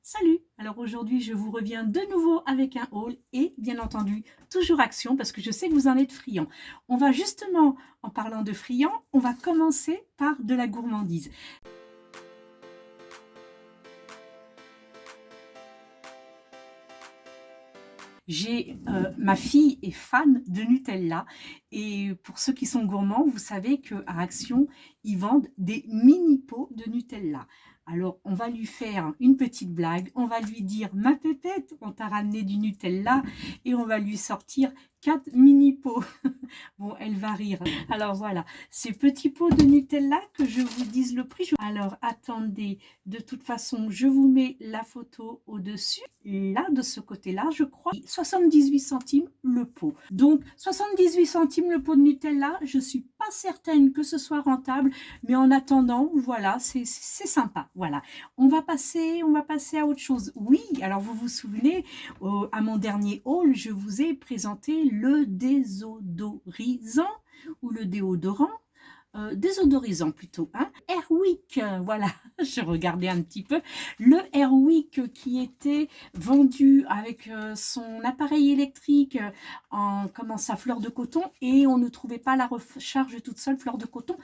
Salut! Alors aujourd'hui, je vous reviens de nouveau avec un haul et bien entendu, toujours Action parce que je sais que vous en êtes friands. On va justement, en parlant de friands, on va commencer par de la gourmandise. Ma fille est fan de Nutella et pour ceux qui sont gourmands, vous savez qu'à Action, ils vendent des mini pots de Nutella. Alors, on va lui faire une petite blague, on va lui dire: ma pépette, on t'a ramené du Nutella, et on va lui sortir 4 mini pots. Bon, elle va rire. Alors voilà, ces petits pots de Nutella, que je vous dise le prix. Alors attendez, de toute façon, je vous mets la photo au-dessus. Là, de ce côté-là, je crois, 78 centimes le pot. Donc 78 centimes le pot de Nutella, je suis pas certaine que ce soit rentable, mais en attendant, voilà, c'est sympa. Voilà, on va passer à autre chose. Oui, alors vous vous souvenez, à mon dernier haul, je vous ai présenté le désodorisant ou le déodorant, désodorisant plutôt, hein, Airwick, voilà, je regardais un petit peu, le Airwick qui était vendu avec son appareil électrique en sa fleur de coton, et on ne trouvait pas la recharge toute seule fleur de coton.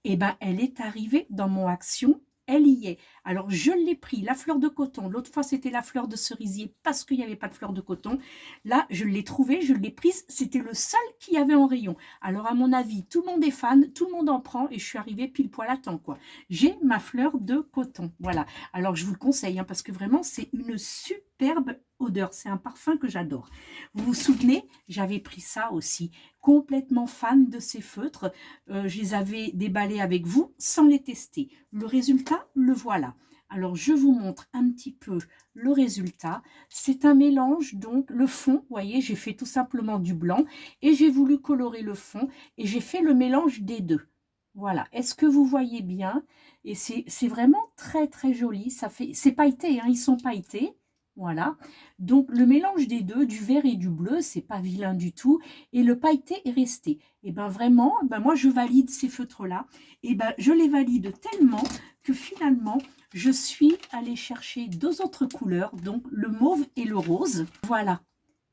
Et ben elle est arrivée dans mon Action, elle y est. Alors je l'ai pris, la fleur de coton. L'autre fois c'était la fleur de cerisier parce qu'il n'y avait pas de fleur de coton. Là je l'ai trouvée, je l'ai prise, c'était le seul qu'il y avait en rayon. Alors à mon avis, tout le monde est fan, tout le monde en prend, et je suis arrivée pile poil à temps, quoi. J'ai ma fleur de coton, voilà. Alors je vous le conseille, hein, parce que vraiment c'est une superbe odeur, c'est un parfum que j'adore. Vous vous souvenez, j'avais pris ça aussi, complètement fan de ces feutres. Je les avais déballés avec vous sans les tester. Le résultat, le voilà. Alors, je vous montre un petit peu le résultat. C'est un mélange, donc le fond, vous voyez, j'ai fait tout simplement du blanc et j'ai voulu colorer le fond et j'ai fait le mélange des deux. Voilà, est-ce que vous voyez bien? Et c'est vraiment très très joli. Ça fait, c'est pailleté, hein, ils sont pailletés. Voilà, donc le mélange des deux, du vert et du bleu, c'est pas vilain du tout, et le pailleté est resté. Et ben vraiment, ben moi je valide ces feutres-là, et ben je les valide tellement que finalement je suis allée chercher deux autres couleurs, donc le mauve et le rose. Voilà,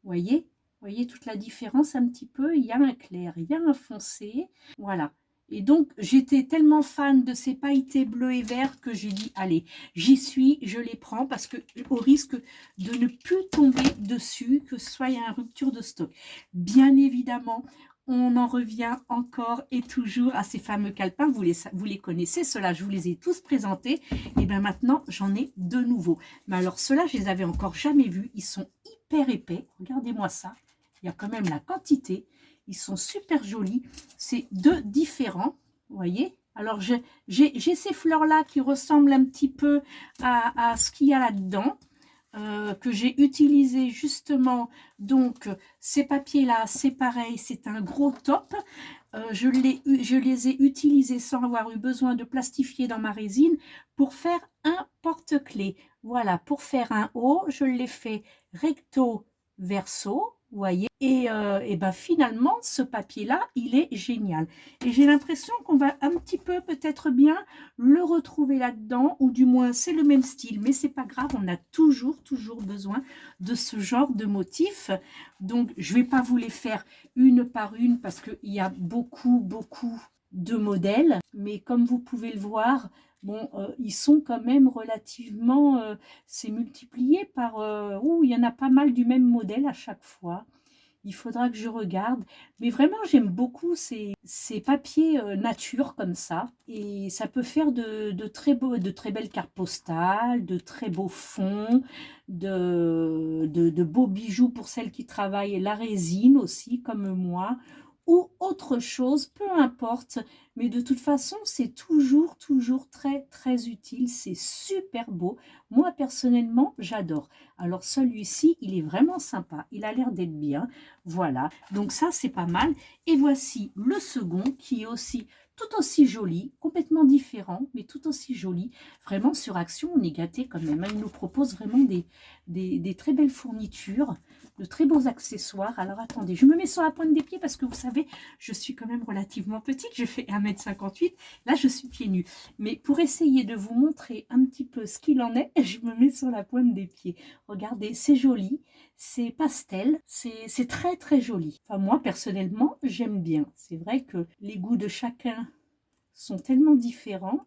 voyez toute la différence un petit peu. Il y a un clair, il y a un foncé, voilà. Et donc, j'étais tellement fan de ces pailletés bleues et verts que j'ai dit, allez, j'y suis, je les prends, parce que au risque de ne plus tomber dessus, que ce soit une rupture de stock. Bien évidemment, on en revient encore et toujours à ces fameux calepins. Vous les connaissez, ceux-là, je vous les ai tous présentés. Et bien maintenant, j'en ai de nouveaux. Mais alors, ceux-là, je les avais encore jamais vus. Ils sont hyper épais. Regardez-moi ça. Il y a quand même la quantité. Ils sont super jolis. C'est deux différents, vous voyez. Alors, j'ai ces fleurs-là qui ressemblent un petit peu à ce qu'il y a là-dedans, que j'ai utilisé justement. Donc, ces papiers-là, c'est pareil, c'est un gros top. Je les ai utilisés sans avoir eu besoin de plastifier dans ma résine pour faire un porte-clés. Voilà, pour faire un haut, je l'ai fait recto verso, vous voyez. Et ben finalement, ce papier-là, il est génial. Et j'ai l'impression qu'on va un petit peu peut-être bien le retrouver là-dedans, ou du moins c'est le même style, mais c'est pas grave, on a toujours besoin de ce genre de motifs. Donc je vais pas vous les faire une par une parce qu'il y a beaucoup de modèles, mais comme vous pouvez le voir, bon, ils sont quand même relativement, c'est multiplié par, il y en a pas mal du même modèle à chaque fois. Il faudra que je regarde. Mais vraiment, j'aime beaucoup ces papiers nature comme ça. Et ça peut faire de très belles cartes postales, de très beaux fonds, de beaux bijoux pour celles qui travaillent la résine aussi, comme moi, ou autre chose, peu importe. Mais de toute façon, c'est toujours très utile. C'est super beau. Moi, personnellement, j'adore. Alors, celui-ci, il est vraiment sympa. Il a l'air d'être bien. Voilà, donc ça c'est pas mal. Et voici le second qui est aussi tout aussi joli, complètement différent, mais tout aussi joli. Vraiment, sur Action, on est gâté quand même, hein. Ils nous proposent vraiment des très belles fournitures, de très beaux accessoires. Alors, attendez, je me mets sur la pointe des pieds parce que vous savez, je suis quand même relativement petite, je fais 1,58 m. Là, je suis pieds nus. Mais pour essayer de vous montrer un petit peu ce qu'il en est, je me mets sur la pointe des pieds. Regardez, c'est joli, c'est pastel, c'est très très joli. Enfin, moi, personnellement, j'aime bien. C'est vrai que les goûts de chacun sont tellement différents,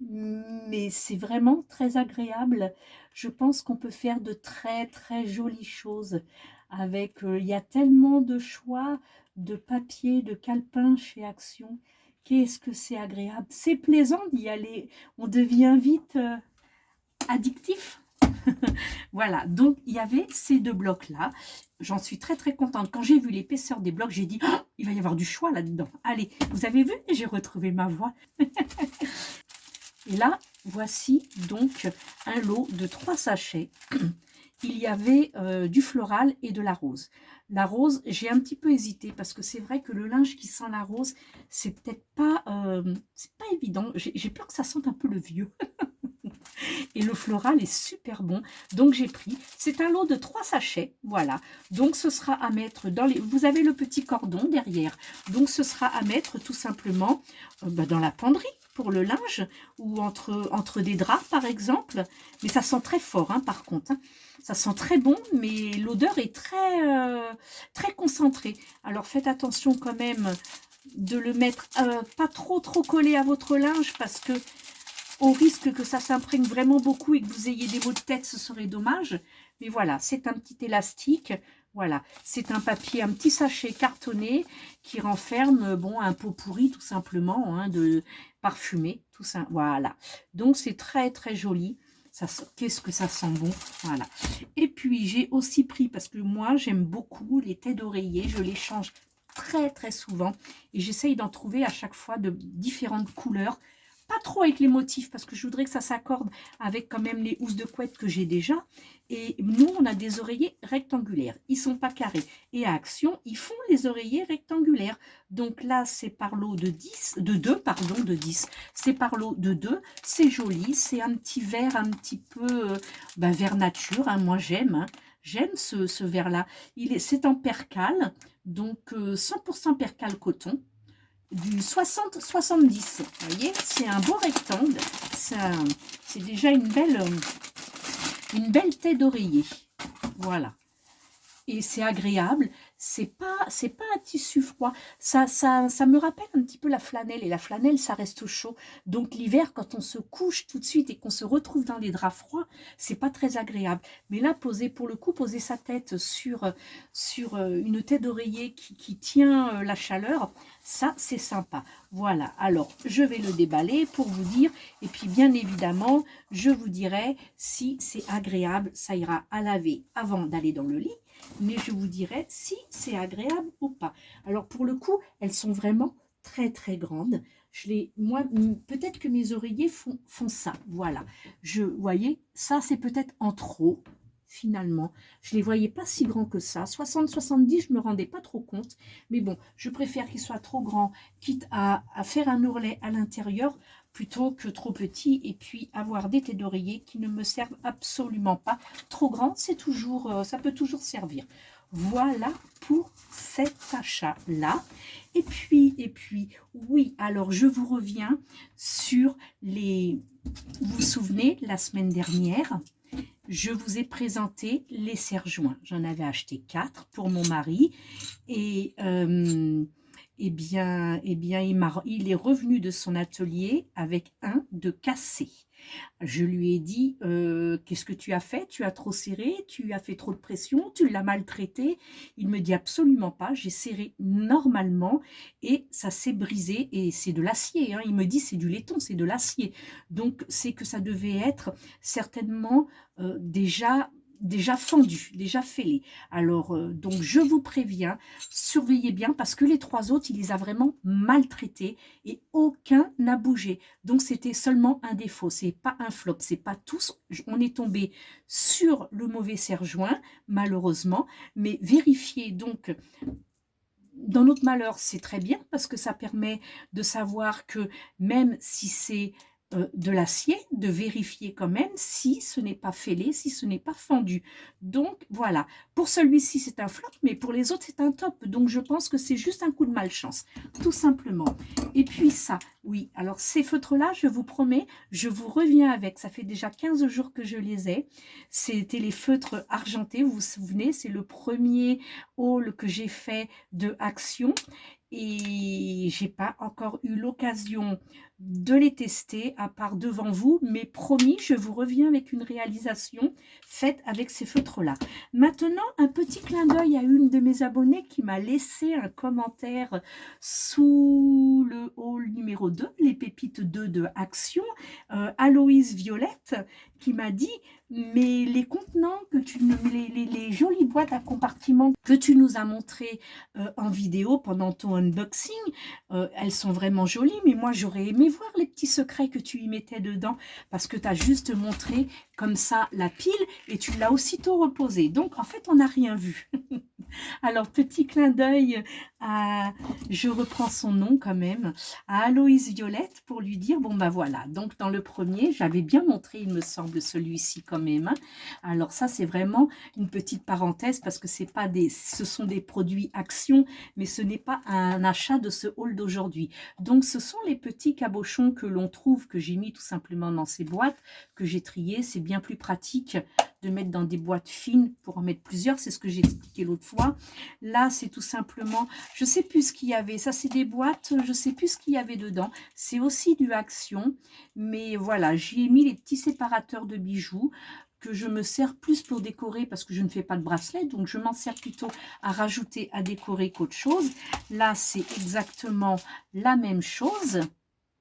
mais c'est vraiment très agréable. Je pense qu'on peut faire de très très jolies choses avec, il y a tellement de choix de papier, de calepin chez Action. Qu'est-ce que c'est agréable, c'est plaisant d'y aller, on devient vite addictif. Voilà, donc il y avait ces deux blocs là, j'en suis très très contente. Quand j'ai vu l'épaisseur des blocs, j'ai dit oh, il va y avoir du choix là dedans. Allez, vous avez vu, j'ai retrouvé ma voix. Et là voici donc un lot de 3 sachets. Il y avait du floral et de la rose. La rose, j'ai un petit peu hésité parce que c'est vrai que le linge qui sent la rose, c'est peut-être pas, c'est pas évident. J'ai peur que ça sente un peu le vieux. Et le floral est super bon, donc j'ai pris. C'est un lot de 3 sachets, voilà. Donc ce sera à mettre dans les... Vous avez le petit cordon derrière, donc ce sera à mettre tout simplement dans la penderie pour le linge ou entre des draps par exemple. Mais ça sent très fort hein, par contre. Hein. Ça sent très bon, mais l'odeur est très concentrée. Alors faites attention quand même de le mettre pas trop collé à votre linge parce que au risque que ça s'imprègne vraiment beaucoup et que vous ayez des maux de tête, ce serait dommage. Mais voilà, c'est un petit élastique. Voilà, c'est un papier, un petit sachet cartonné qui renferme bon, un pot pourri tout simplement, hein, de parfumé, tout ça. Voilà, donc c'est très très joli. Qu'est-ce que ça sent bon, voilà. Et puis j'ai aussi pris, parce que moi j'aime beaucoup les têtes d'oreiller, je les change très souvent et j'essaye d'en trouver à chaque fois de différentes couleurs. Pas trop avec les motifs parce que je voudrais que ça s'accorde avec quand même les housses de couette que j'ai déjà. Et nous, on a des oreillers rectangulaires. Ils sont pas carrés. Et à Action, ils font les oreillers rectangulaires. Donc là, c'est par lot de 10, de 2, pardon, de 10. C'est par lot de 2. C'est joli. C'est un petit vert un petit peu vert nature. Hein, moi, j'aime. Hein. J'aime ce vert-là. C'est en percale. Donc 100% percale coton. Du 60-70, vous voyez, c'est un beau rectangle, c'est déjà une belle tête d'oreiller, voilà. Et c'est agréable, c'est pas un tissu froid, ça me rappelle un petit peu la flanelle, et la flanelle ça reste chaud, donc l'hiver quand on se couche tout de suite et qu'on se retrouve dans les draps froids, c'est pas très agréable, mais là poser sa tête sur une tête d'oreiller qui tient la chaleur, ça c'est sympa. Voilà, alors je vais le déballer pour vous dire, et puis bien évidemment je vous dirai si c'est agréable, ça ira à laver avant d'aller dans le lit, mais je vous dirai si c'est agréable ou pas. Alors pour le coup, elles sont vraiment très grandes. Moi, peut-être que mes oreillers font ça. Voilà. Vous voyez, ça c'est peut-être en trop finalement. Je les voyais pas si grands que ça. 60-70, je me rendais pas trop compte. Mais bon, je préfère qu'ils soient trop grands, quitte à faire un ourlet à l'intérieur, plutôt que trop petit, et puis avoir des têtes d'oreiller qui ne me servent absolument pas. Trop grand, c'est toujours, ça peut toujours servir. Voilà pour cet achat-là. Et puis, oui, alors je vous reviens sur les... Vous vous souvenez, la semaine dernière, je vous ai présenté les serre-joints. J'en avais acheté 4 pour mon mari et il est revenu de son atelier avec un de cassé. Je lui ai dit, qu'est-ce que tu as fait? Tu as trop serré? Tu as fait trop de pression? Tu l'as maltraité? Il me dit absolument pas. J'ai serré normalement et ça s'est brisé et c'est de l'acier. Hein. Il me dit c'est du laiton, c'est de l'acier. Donc c'est que ça devait être certainement déjà fendu, déjà fêlé. Alors, donc je vous préviens, surveillez bien parce que les 3 autres, il les a vraiment maltraités et aucun n'a bougé. Donc, c'était seulement un défaut, c'est pas un flop, c'est pas tous. On est tombé sur le mauvais serre-joint, malheureusement, mais vérifiez donc dans notre malheur, c'est très bien parce que ça permet de savoir que même si c'est de l'acier, de vérifier quand même si ce n'est pas fêlé, si ce n'est pas fendu. Donc voilà, pour celui-ci c'est un flop, mais pour les autres c'est un top. Donc je pense que c'est juste un coup de malchance, tout simplement. Et puis ça, oui, alors ces feutres-là, je vous promets, je vous reviens avec. Ça fait déjà 15 jours que je les ai. C'était les feutres argentés, vous vous souvenez, c'est le premier haul que j'ai fait de Action et j'ai pas encore eu l'occasion de les tester à part devant vous, mais promis, je vous reviens avec une réalisation faite avec ces feutres-là. Maintenant, un petit clin d'œil à une de mes abonnées qui m'a laissé un commentaire sous le haul numéro 2, les pépites 2 de Action, Aloïse Violette, qui m'a dit mais les contenants que les jolies boîtes à compartiments que tu nous as montrées en vidéo pendant ton unboxing, elles sont vraiment jolies, mais moi j'aurais aimé voir les petits secrets que tu y mettais dedans parce que tu as juste montré comme ça la pile et tu l'as aussitôt reposée. Donc en fait on n'a rien vu. Alors, petit clin d'œil à, je reprends son nom quand même, à Aloïse Violette pour lui dire, bon ben voilà, donc dans le premier, j'avais bien montré, il me semble, celui-ci quand même. Hein. Alors ça, c'est vraiment une petite parenthèse parce que c'est pas des, ce sont des produits Action, mais ce n'est pas un achat de ce haul d'aujourd'hui. Donc, ce sont les petits cabochons que l'on trouve, que j'ai mis tout simplement dans ces boîtes, que j'ai triées. C'est bien plus pratique de mettre dans des boîtes fines pour en mettre plusieurs, c'est ce que j'ai expliqué l'autre fois. Là, c'est tout simplement, je sais plus ce qu'il y avait, ça c'est des boîtes, je sais plus ce qu'il y avait dedans, c'est aussi du Action, mais voilà, j'y ai mis les petits séparateurs de bijoux que je me sers plus pour décorer parce que je ne fais pas de bracelet, donc je m'en sers plutôt à rajouter, à décorer qu'autre chose. Là, c'est exactement la même chose,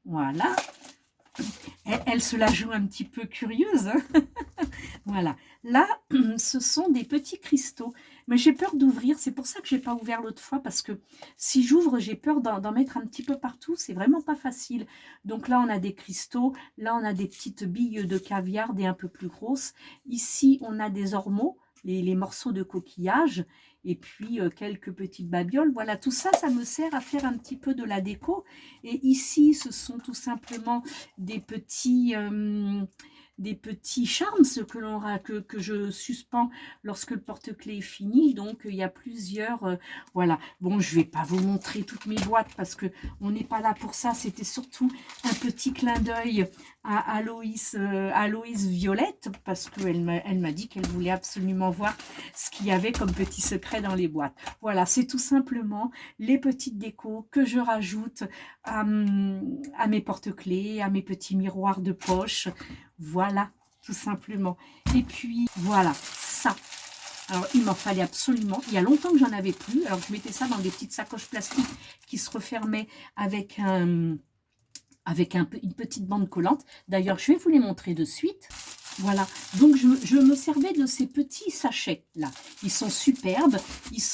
voilà. Elle se la joue un petit peu curieuse, hein. Voilà, là, ce sont des petits cristaux, mais j'ai peur d'ouvrir, c'est pour ça que je n'ai pas ouvert l'autre fois, parce que si j'ouvre, j'ai peur d'en mettre un petit peu partout, c'est vraiment pas facile. Donc là, on a des cristaux, là, on a des petites billes de caviar, des un peu plus grosses. Ici, on a des ormeaux, les morceaux de coquillage, et puis quelques petites babioles. Voilà, tout ça, ça me sert à faire un petit peu de la déco. Et ici, ce sont tout simplement des petits charmes que je suspends lorsque le porte-clés est fini. Donc, il y a plusieurs... voilà. Bon, je ne vais pas vous montrer toutes mes boîtes parce qu'on n'est pas là pour ça. C'était surtout un petit clin d'œil à Aloïse Violette parce qu'elle m'a dit qu'elle voulait absolument voir ce qu'il y avait comme petit secret dans les boîtes. Voilà, c'est tout simplement les petites décos que je rajoute à mes porte-clés, à mes petits miroirs de poche. Voilà, tout simplement. Et puis, voilà, ça. Alors, il m'en fallait absolument. Il y a longtemps que j'en avais plus. Alors, je mettais ça dans des petites sacoches plastiques qui se refermaient avec une petite bande collante. D'ailleurs, je vais vous les montrer de suite. Voilà, donc je me servais de ces petits sachets là. Ils sont superbes.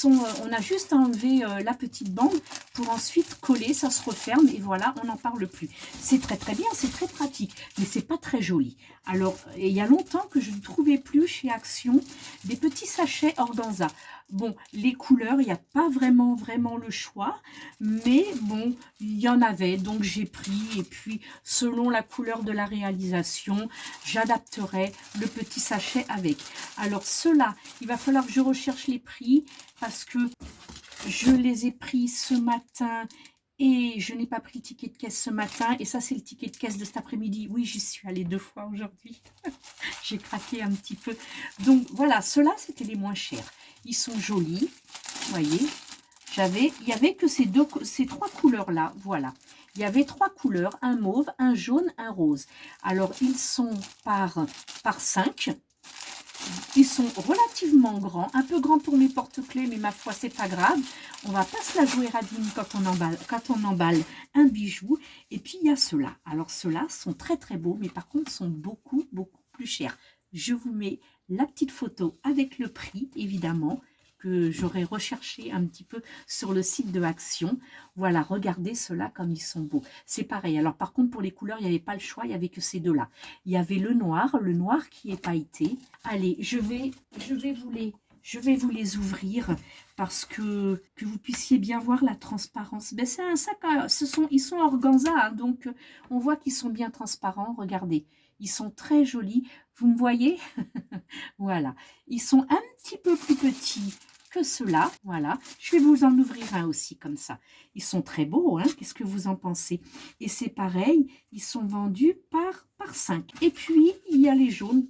On a juste à enlever la petite bande pour ensuite coller, ça se referme et voilà, on n'en parle plus. C'est très très bien, c'est très pratique, mais c'est pas très joli. Alors, il y a longtemps que je ne trouvais plus chez Action des petits sachets organza. Bon, les couleurs, il n'y a pas vraiment le choix, mais bon, il y en avait, donc j'ai pris, et puis selon la couleur de la réalisation, j'adapterai le petit sachet avec. Alors ceux-là, il va falloir que je recherche les prix, parce que je les ai pris ce matin, et je n'ai pas pris le ticket de caisse ce matin, et ça c'est le ticket de caisse de cet après-midi. Oui, j'y suis allée 2 fois aujourd'hui. J'ai craqué un petit peu. Donc voilà, ceux-là c'était les moins chers. Ils sont jolis, vous voyez. Il n'y avait que ces 3 couleurs-là, voilà. Il y avait 3 couleurs, un mauve, un jaune, un rose. Alors, ils sont par 5. Ils sont relativement grands, un peu grands pour mes porte-clés, mais ma foi, c'est pas grave. On va pas se la jouer radine quand on emballe un bijou. Et puis, il y a ceux-là. Alors, ceux-là sont très, très beaux, mais par contre, sont beaucoup plus chers. Je vous mets la petite photo avec le prix, évidemment, que j'aurais recherché un petit peu sur le site de Action. Voilà, regardez ceux-là comme ils sont beaux. C'est pareil. Alors, par contre, pour les couleurs, il n'y avait pas le choix, il n'y avait que ces deux-là. Il y avait le noir qui est pailleté. Allez, je vais je vais vous les ouvrir parce que vous puissiez bien voir la transparence. Ben, c'est un sac, ils sont organza, hein, donc on voit qu'ils sont bien transparents. Regardez, ils sont très jolis. Vous me voyez? Voilà, ils sont un petit peu plus petits que ceux-là. Voilà, je vais vous en ouvrir un aussi comme ça. Ils sont très beaux, hein? Qu'est-ce que vous en pensez? Et c'est pareil, ils sont vendus par 5. Et puis, il y a les jaunes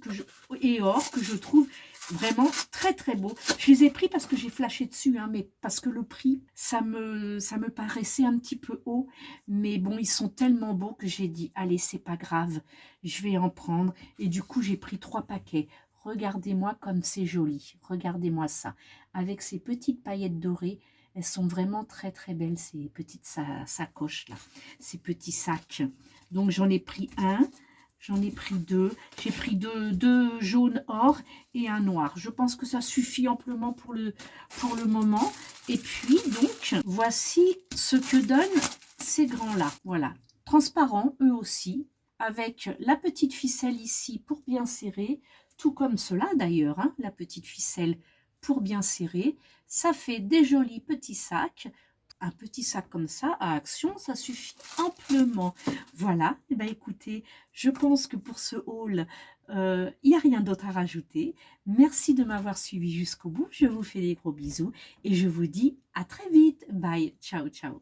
et or que je trouve vraiment très très beaux. Je les ai pris parce que j'ai flashé dessus, hein, mais parce que le prix, ça me paraissait un petit peu haut. Mais bon, ils sont tellement beaux que j'ai dit, allez, c'est pas grave, je vais en prendre. Et du coup, j'ai pris 3 paquets. Regardez-moi comme c'est joli. Regardez-moi ça. Avec ces petites paillettes dorées, elles sont vraiment très très belles, ces petites sacoches là, ces petits sacs. Donc j'en ai pris un, j'en ai pris deux. J'ai pris deux jaunes or et un noir. Je pense que ça suffit amplement pour le moment. Et puis donc, voici ce que donnent ces grands-là. Voilà, transparents eux aussi, avec la petite ficelle ici pour bien serrer, tout comme cela d'ailleurs, hein, la petite ficelle pour bien serrer. Ça fait des jolis petits sacs. Un petit sac comme ça à Action, ça suffit amplement. Voilà, et ben écoutez, je pense que pour ce haul, il n'y a rien d'autre à rajouter. Merci de m'avoir suivi jusqu'au bout. Je vous fais des gros bisous et je vous dis à très vite. Bye, ciao, ciao.